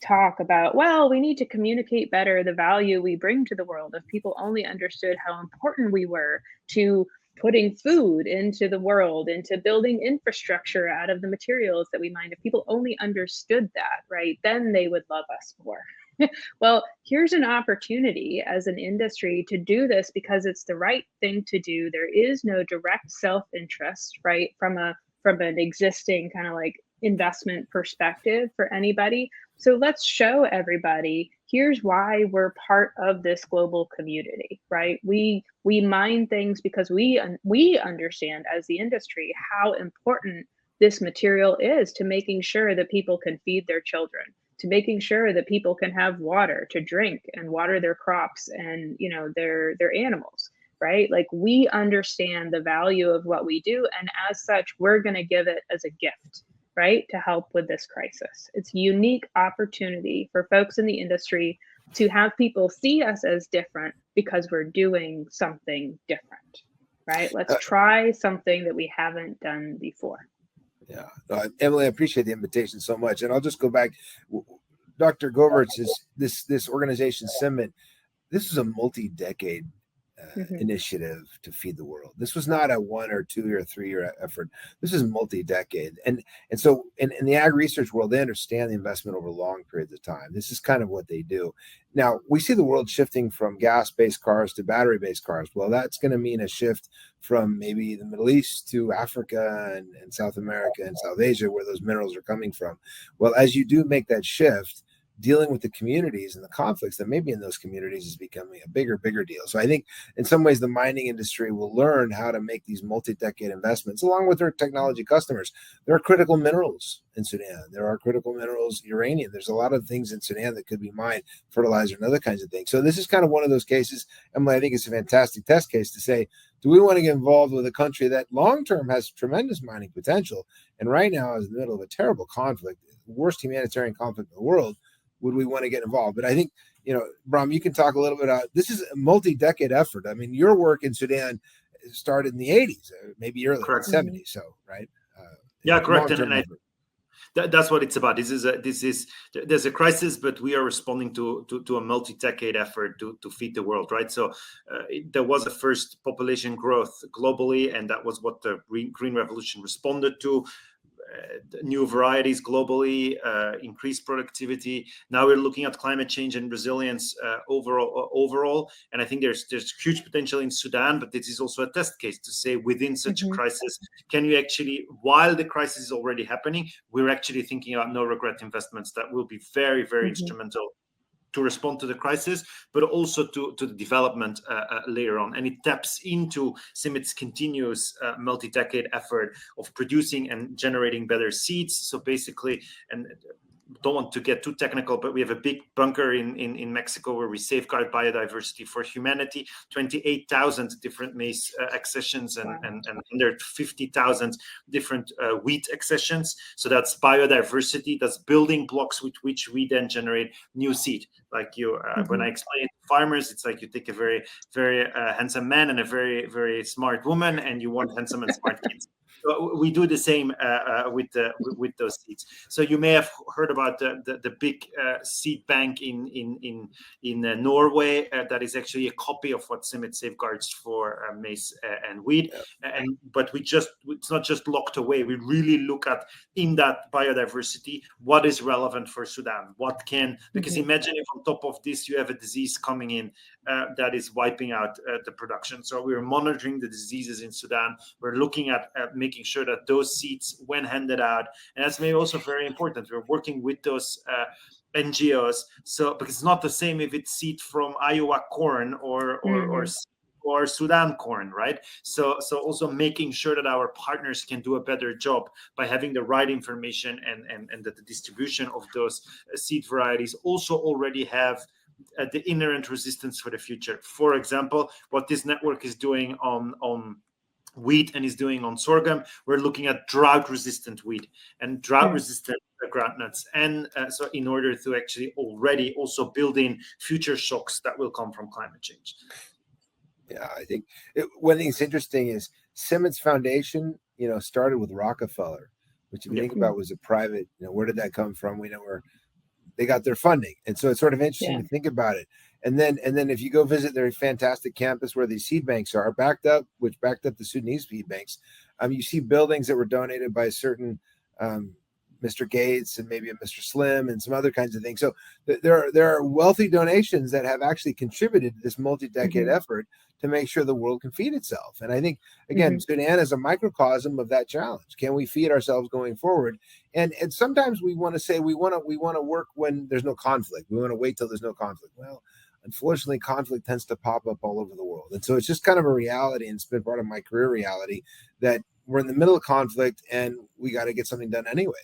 Speaker 2: talk about, well, we need to communicate better the value we bring to the world. If people only understood how important we were to putting food into the world, into building infrastructure out of the materials that we mine. If people only understood that, right, then they would love us more. Well, here's an opportunity as an industry to do this because it's the right thing to do. There is no direct self-interest, right, from an existing kind of like investment perspective for anybody. So let's show everybody, here's why we're part of this global community, right? We mine things because we understand as the industry how important this material is to making sure that people can feed their children, to making sure that people can have water to drink and water their crops and, you know, their animals, right? Like, we understand the value of what we do, and as such, we're going to give it as a gift, right, to help with this crisis. It's a unique opportunity for folks in the industry to have people see us as different because we're doing something different, right? Let's try something that we haven't done before.
Speaker 3: Yeah, Emily, I appreciate the invitation so much. And I'll just go back. Dr. Govaerts is this organization, CIMMYT. This is a multi-decade initiative to feed the world. This was not a 1 or 2 or 3 year effort. This is multi-decade. And so in the ag research world, they understand the investment over long periods of time. This is kind of what they do. Now, we see the world shifting from gas-based cars to battery-based cars. Well, that's going to mean a shift from maybe the Middle East to Africa and South America and South Asia, where those minerals are coming from. Well, as you do make that shift, dealing with the communities and the conflicts that may be in those communities is becoming a bigger deal. So I think in some ways the mining industry will learn how to make these multi-decade investments along with their technology customers. There are critical minerals in Sudan. There are critical minerals, uranium. There's a lot of things in Sudan that could be mined, fertilizer and other kinds of things. So this is kind of one of those cases, Emily, I think it's a fantastic test case to say, do we want to get involved with a country that long-term has tremendous mining potential and right now is in the middle of a terrible conflict, the worst humanitarian conflict in the world? Would we want to get involved? But I think, you know, Bram, you can talk a little bit about, this is a multi-decade effort. I mean, your work in Sudan started in the 80s, maybe earlier,
Speaker 4: Correct.
Speaker 3: 70s. So, right?
Speaker 4: Yeah, correct. And that's what it's about. There's a crisis, but we are responding to a multi-decade effort to feed the world, right? So there was a first population growth globally, and that was what the Green Revolution responded to. New varieties globally, increased productivity. Now we're looking at climate change and resilience overall. And I think there's huge potential in Sudan, but this is also a test case to say within such a crisis, can you actually, while the crisis is already happening, we're actually thinking about no regret investments that will be very, very instrumental to respond to the crisis, but also to the development later on. And it taps into CIMMYT's continuous multi-decade effort of producing and generating better seeds. So basically, and don't want to get too technical, but we have a big bunker in Mexico where we safeguard biodiversity for humanity, 28,000 different maize accessions and 150,000 different wheat accessions. So that's biodiversity, that's building blocks with which we then generate new seed. Like you, when I explain it to farmers, it's like you take a very, very handsome man and a very, very smart woman, and you want handsome and smart kids. So we do the same with those seeds. So you may have heard about the big seed bank in Norway that is actually a copy of what CIMMYT safeguards for maize and wheat. But it's not just locked away. We really look at, in that biodiversity, what is relevant for Sudan. Because imagine if on top of this you have a disease coming in that is wiping out the production. So we're monitoring the diseases in Sudan. We're looking at making sure that those seeds, when handed out, and that's maybe also very important, we're working with those NGOs. So because it's not the same if it's seed from Iowa corn or Sudan corn, right? So also making sure that our partners can do a better job by having the right information and that the distribution of those seed varieties also already have the inherent resistance for the future. For example, what this network is doing on wheat and is doing on sorghum, we're looking at drought-resistant wheat and drought-resistant groundnuts. And so in order to actually already also build in future shocks that will come from climate change.
Speaker 3: Yeah, I think one thing that's interesting is CIMMYT's foundation, started with Rockefeller, which if you think about was a private, where did that come from? We know where they got their funding. And so it's sort of interesting to think about it. And then if you go visit their fantastic campus where these seed banks are backed up the Sudanese seed banks, you see buildings that were donated by a certain Mr. Gates and maybe a Mr. Slim and some other kinds of things. So there are wealthy donations that have actually contributed to this multi-decade effort to make sure the world can feed itself. And I think, again, Sudan is a microcosm of that challenge. Can we feed ourselves going forward? And sometimes we want to say we want to work when there's no conflict. We want to wait till there's no conflict. Well, unfortunately, conflict tends to pop up all over the world. And so it's just kind of a reality, and it's been part of my career reality, that we're in the middle of conflict and we got to get something done anyway.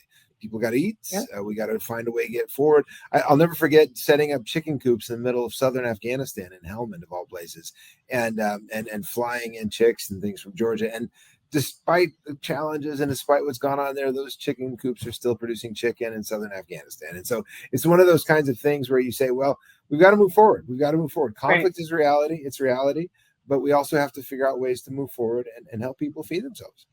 Speaker 3: People got to eat. We got to find a way to get forward. I'll never forget setting up chicken coops in the middle of southern Afghanistan in Helmand, of all places, and flying in chicks and things from Georgia. And despite the challenges and despite what's gone on there, those chicken coops are still producing chicken in southern Afghanistan. And so it's one of those kinds of things where you say, well, we've got to move forward. We've got to move forward. Conflict is reality. It's reality. But we also have to figure out ways to move forward and help people feed themselves.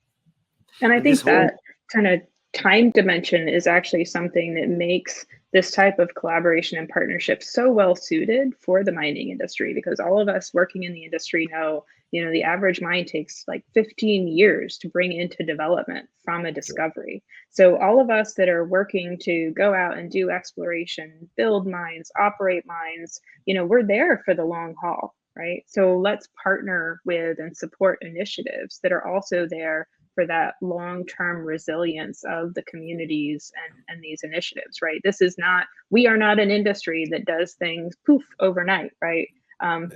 Speaker 2: And I think that kind of time dimension is actually something that makes this type of collaboration and partnership so well suited for the mining industry, because all of us working in the industry know, the average mine takes like 15 years to bring into development from a discovery. So all of us that are working to go out and do exploration, build mines, operate mines, we're there for the long haul, right? So let's partner with and support initiatives that are also there for that long-term resilience of the communities and these initiatives, right? We are not an industry that does things poof overnight, right?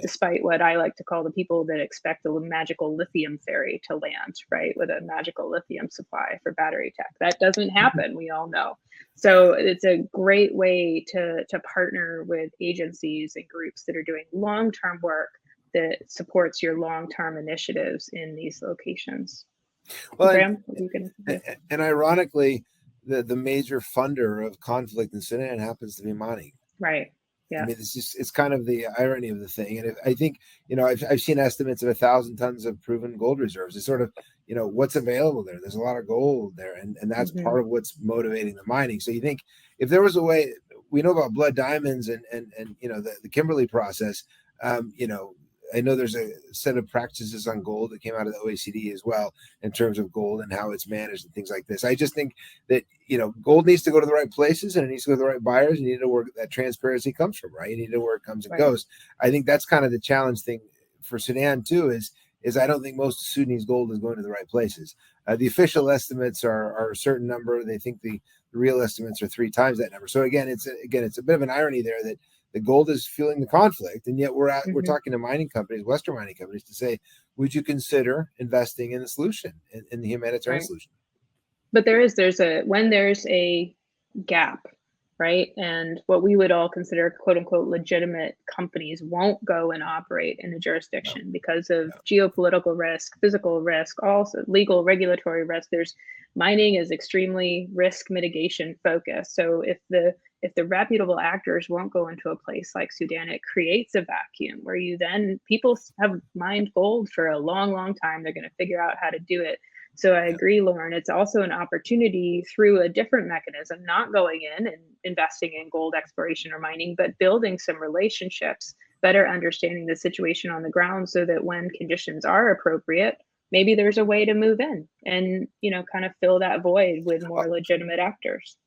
Speaker 2: Despite what I like to call the people that expect a magical lithium fairy to land, right? With a magical lithium supply for battery tech. That doesn't happen, we all know. So it's a great way to partner with agencies and groups that are doing long-term work that supports your long-term initiatives in these locations.
Speaker 3: Well,
Speaker 2: Bram,
Speaker 3: and ironically, the major funder of conflict in Sudan happens to be mining.
Speaker 2: Right. Yeah.
Speaker 3: I mean, it's kind of the irony of the thing. And I think, I've seen estimates of 1,000 tons of proven gold reserves. It's sort of, what's available there. There's a lot of gold there. And that's part of what's motivating the mining. So you think if there was a way, we know about blood diamonds and the Kimberley process, I know there's a set of practices on gold that came out of the OECD as well in terms of gold and how it's managed and things like this. I just think that, gold needs to go to the right places and it needs to go to the right buyers. You need to know where that transparency comes from, right? You need to know where it comes and goes. I think that's kind of the challenge thing for Sudan too, is I don't think most Sudanese gold is going to the right places. The official estimates are a certain number. They think the real estimates are 3 times that number. So again, it's a bit of an irony there that the gold is fueling the conflict, and yet we're talking to mining companies, Western mining companies, to say, would you consider investing in the solution, in the humanitarian solution?
Speaker 2: But when there's a gap, right, and what we would all consider quote unquote legitimate companies won't go and operate in a jurisdiction because of geopolitical risk, physical risk, also legal regulatory risk. Mining is extremely risk mitigation focused. So if the reputable actors won't go into a place like Sudan, it creates a vacuum where people have mined gold for a long, long time. They're going to figure out how to do it. So I agree, Loren, it's also an opportunity through a different mechanism, not going in and investing in gold exploration or mining, but building some relationships, better understanding the situation on the ground so that when conditions are appropriate, maybe there's a way to move in and, kind of fill that void with more legitimate actors.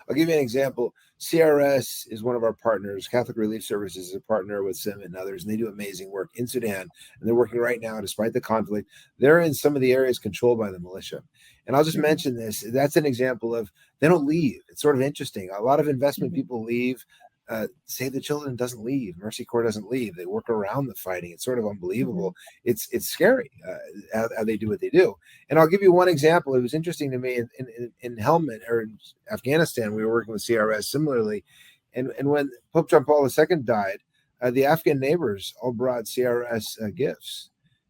Speaker 3: I'll give you an example. CRS is one of our partners. Catholic Relief Services is a partner with CIMMYT and others, and they do amazing work in Sudan. And they're working right now, despite the conflict. They're in some of the areas controlled by the militia. And I'll just mention this. That's an example of they don't leave. It's sort of interesting. A lot of investment people leave. Save the Children doesn't leave. Mercy Corps doesn't leave. They work around the fighting. It's sort of unbelievable. It's scary how they do what they do. And I'll give you one example. It was interesting to me in Helmand or in Afghanistan. We were working with CRS similarly, and when Pope John Paul II died, the Afghan neighbors all brought CRS gifts.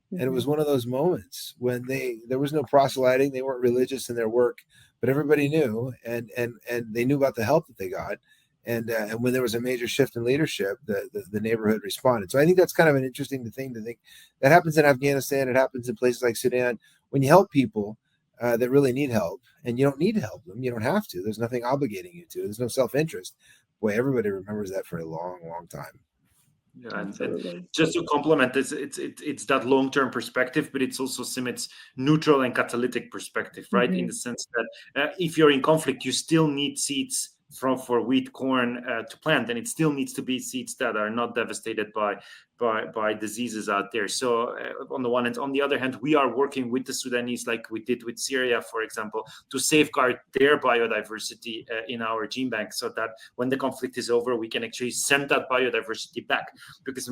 Speaker 3: And it was one of those moments when there was no proselyting. They weren't religious in their work, but everybody knew, and they knew about the help that they got. And when there was a major shift in leadership, the neighborhood responded. So I think that's kind of an interesting thing to think. That happens in Afghanistan. It happens in places like Sudan. When you help people that really need help, and you don't need to help them, you don't have to. There's nothing obligating you to. There's no self-interest. Boy, everybody remembers that for a long, long time.
Speaker 4: Yeah, and
Speaker 2: Absolutely.
Speaker 4: just to complement this, it's that long-term perspective, but it's also CIMMYT's neutral and catalytic perspective, right? In the sense that if you're in conflict, you still need seeds for wheat, corn to plant, and it still needs to be seeds that are not devastated by diseases out there. So on the one hand, on the other hand, we are working with the Sudanese, like we did with Syria, for example, to safeguard their biodiversity in our gene bank, so that when the conflict is over, we can actually send that biodiversity back, because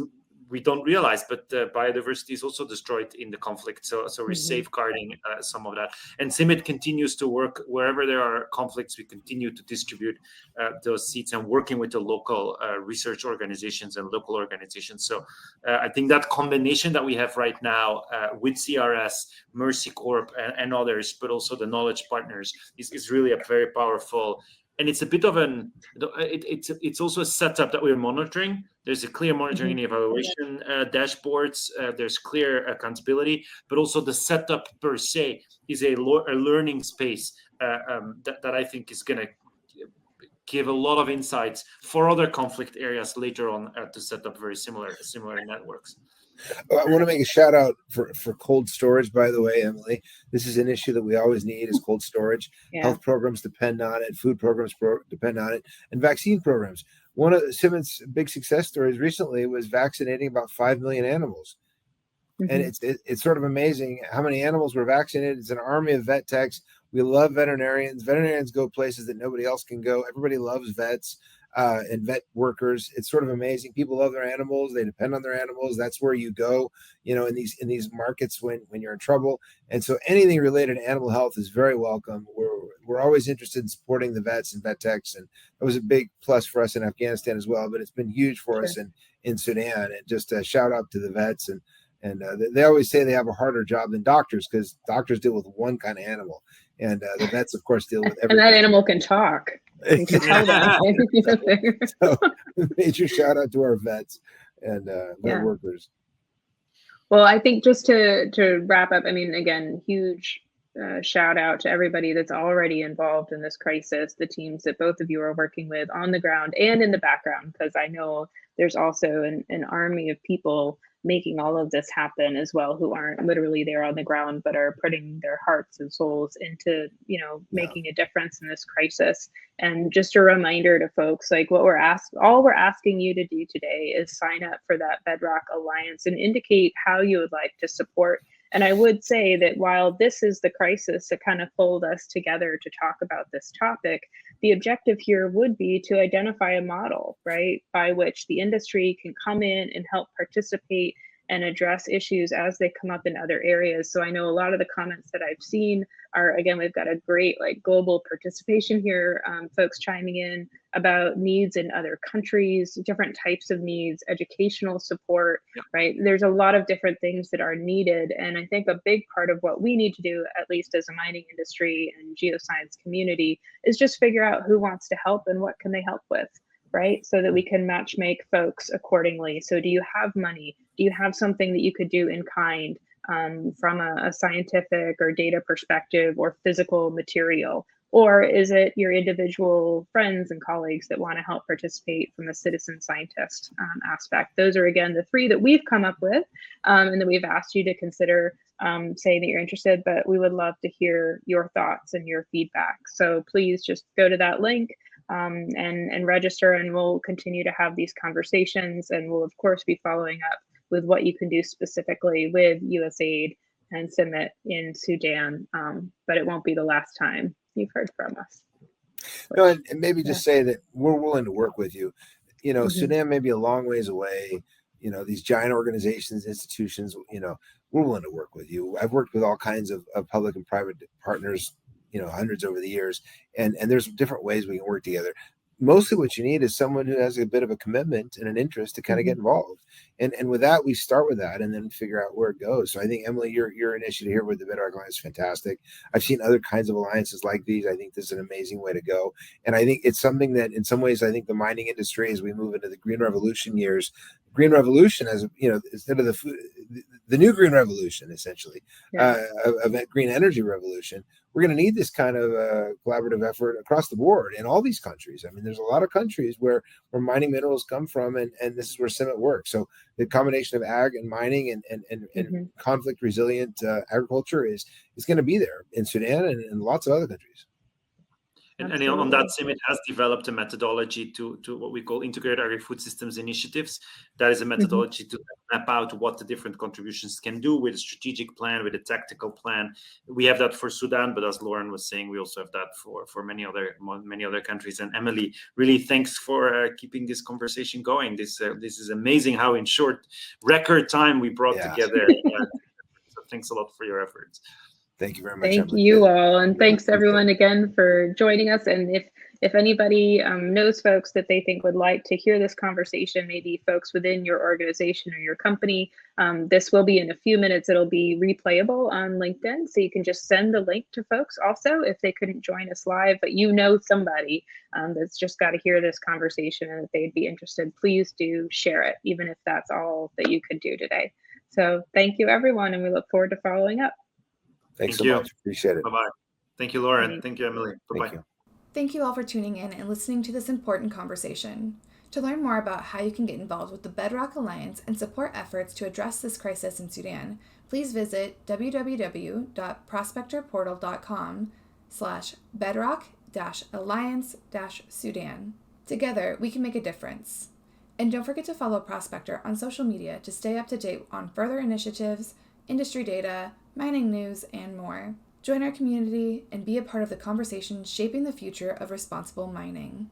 Speaker 4: we don't realize, but biodiversity is also destroyed in the conflict. So we're safeguarding some of that. And CIMMYT continues to work wherever there are conflicts. We continue to distribute those seeds and working with the local research organizations and local organizations. So I think that combination that we have right now with CRS, Mercy Corp, and others, but also the knowledge partners, is really a very powerful. And it's a bit of it's also a setup that we're monitoring. There's a clear monitoring and evaluation dashboards. There's clear accountability, but also the setup per se is a learning space that I think is going to give a lot of insights for other conflict areas later on to set up very similar networks.
Speaker 3: I want to make a shout out for cold storage, by the way, Emily. This is an issue that we always need, is cold storage.
Speaker 2: Yeah.
Speaker 3: Health programs depend on it. Food programs depend on it. And vaccine programs. One of CIMMYT's big success stories recently was vaccinating about 5 million animals. And it's sort of amazing how many animals were vaccinated. It's an army of vet techs. We love veterinarians. Veterinarians go places that nobody else can go. Everybody loves vets and vet workers. It's sort of amazing. People love their animals. They depend on their animals. That's where you go, in these markets when you're in trouble. And so anything related to animal health is very welcome. We're always interested in supporting the vets and vet techs, and that was a big plus for us in Afghanistan as well. But it's been huge for us in Sudan. And just a shout out to the vets and they always say they have a harder job than doctors, because doctors deal with one kind of animal, and the vets, of course, deal with everything.
Speaker 2: And that animal can talk. You can tell them.
Speaker 3: So, major shout out to our vets and vet workers.
Speaker 2: Well, I think just to wrap up, I mean, again, huge shout out to everybody that's already involved in this crisis, the teams that both of you are working with on the ground and in the background, because I know there's also an army of people making all of this happen as well, who aren't literally there on the ground, but are putting their hearts and souls into, making a difference in this crisis. And just a reminder to folks, like all we're asking you to do today is sign up for that Bedrock Alliance and indicate how you would like to support. And I would say that while this is the crisis that kind of pulled us together to talk about this topic, the objective here would be to identify a model, right, by which the industry can come in and help participate and address issues as they come up in other areas. So I know a lot of the comments that I've seen are, again, we've got a great global participation here, folks chiming in about needs in other countries, different types of needs, educational support, right? There's a lot of different things that are needed. And I think a big part of what we need to do, at least as a mining industry and geoscience community, is just figure out who wants to help and what can they help with, right? So that we can match make folks accordingly. So do you have money? Do you have something that you could do in kind from a scientific or data perspective or physical material? Or is it your individual friends and colleagues that want to help participate from a citizen scientist aspect? Those are, again, the three that we've come up with and that we've asked you to consider saying that you're interested, but we would love to hear your thoughts and your feedback. So please just go to that link and register, and we'll continue to have these conversations, and we'll of course be following up with what you can do specifically with USAID and CIMMYT in Sudan, but it won't be the last time you've heard from us.
Speaker 3: No, and maybe just say that we're willing to work with you. Sudan may be a long ways away. These giant organizations, institutions, we're willing to work with you. I've worked with all kinds of public and private partners, hundreds over the years, and there's different ways we can work together. Mostly what you need is someone who has a bit of a commitment and an interest to kind of get involved. And with that, we start with that and then figure out where it goes. So I think, Emily, your initiative here with the Bedrock Alliance is fantastic. I've seen other kinds of alliances like these. I think this is an amazing way to go. And I think it's something that in some ways, I think the mining industry, as we move into the green revolution years, green revolution as instead of the new green revolution, essentially, of green energy revolution, we're going to need this kind of collaborative effort across the board in all these countries. I mean, there's a lot of countries where mining minerals come from, and this is where CIMMYT works. So the combination of ag and mining and conflict resilient agriculture is going to be there in Sudan and in lots of other countries.
Speaker 4: And on that, CIMMYT has developed a methodology to what we call integrated agri-food systems initiatives. That is a methodology to map out what the different contributions can do with a strategic plan, with a tactical plan. We have that for Sudan, but as Loren was saying, we also have that for many other countries. And Emily, really thanks for keeping this conversation going. This is amazing how in short record time we brought together. So thanks a lot for your efforts.
Speaker 3: Thank you very much.
Speaker 2: Thank you all. And thanks everyone again for joining us. And if anybody knows folks that they think would like to hear this conversation, maybe folks within your organization or your company, this will be in a few minutes. It'll be replayable on LinkedIn. So you can just send the link to folks also if they couldn't join us live, but somebody that's just got to hear this conversation and that they'd be interested. Please do share it, even if that's all that you could do today. So thank you everyone. And we look forward to following up.
Speaker 3: Thanks so much. Appreciate it.
Speaker 4: Bye-bye. Thank you, Loren. Thank you, Emily. Bye-bye.
Speaker 1: Thank you all for tuning in and listening to this important conversation. To learn more about how you can get involved with the Bedrock Alliance and support efforts to address this crisis in Sudan, please visit www.prospectorportal.com/bedrock-alliance-Sudan. Together, we can make a difference. And don't forget to follow Prospector on social media to stay up to date on further initiatives, industry data, mining news, and more. Join our community and be a part of the conversation shaping the future of responsible mining.